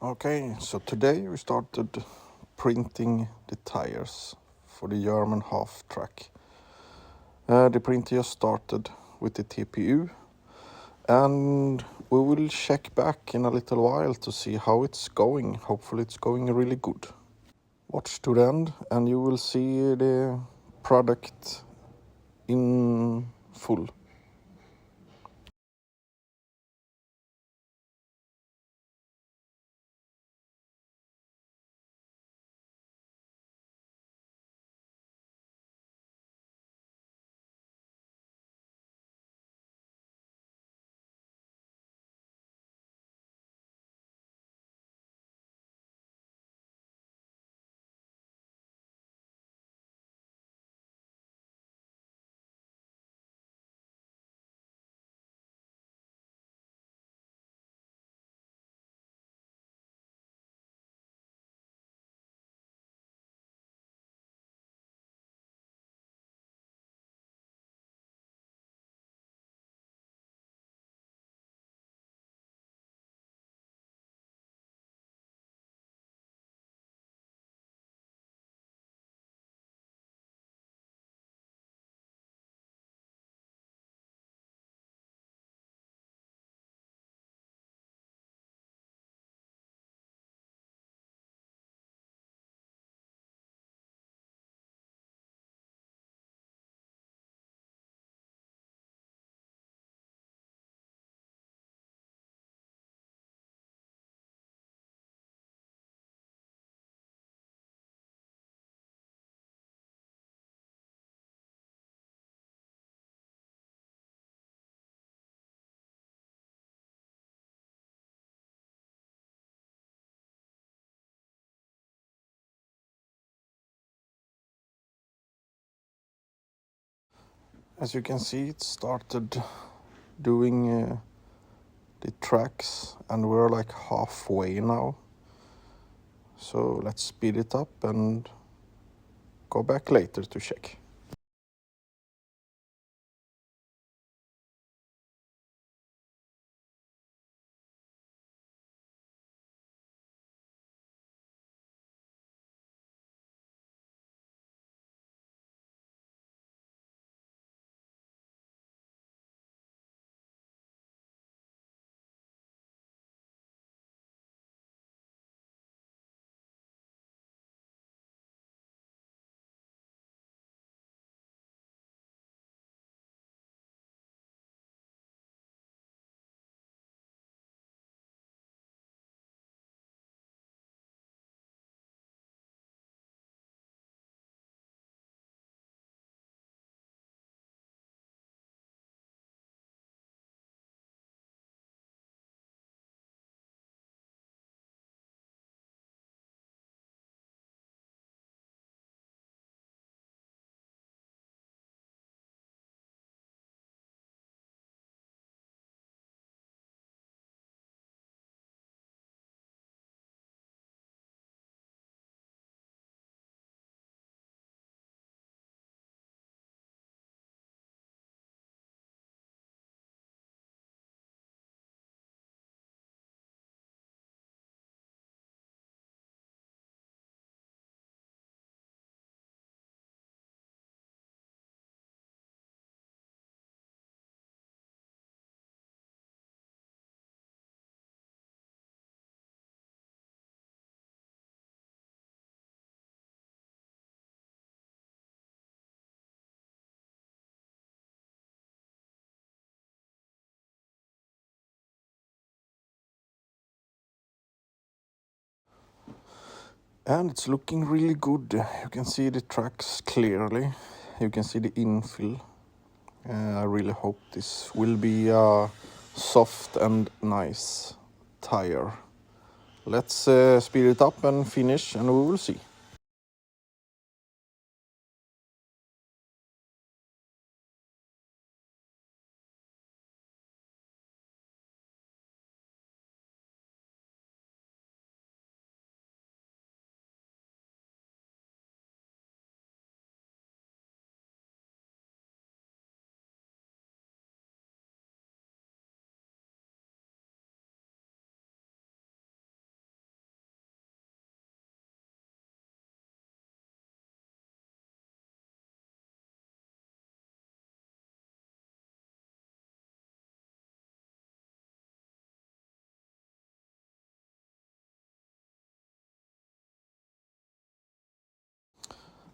Okay, so today we started printing the tires for the German Half-Track. The printer just started with the TPU, and we will check back in a little while to see how it's going. Hopefully it's going really good. Watch to the end and you will see the product in full. As you can see, it started doing the tracks and we're like halfway now. So let's speed it up and go back later to check. And it's looking really good. You can see the tracks clearly. You can see the infill. I really hope this will be a soft and nice tire. Let's speed it up and finish and we will see.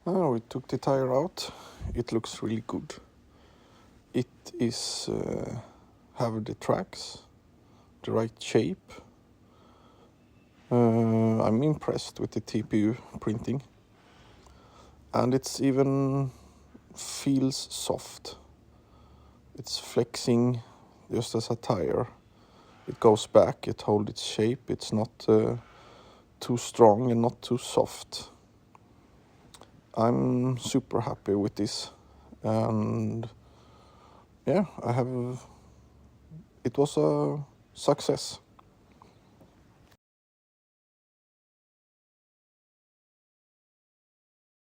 We took the tire out. It looks really good. It is have the tracks, the right shape. I'm impressed with the TPU printing, and it's even feels soft. It's flexing just as a tire. It goes back, it holds its shape. It's not too strong and not too soft. I'm super happy with this, and yeah, it was a success.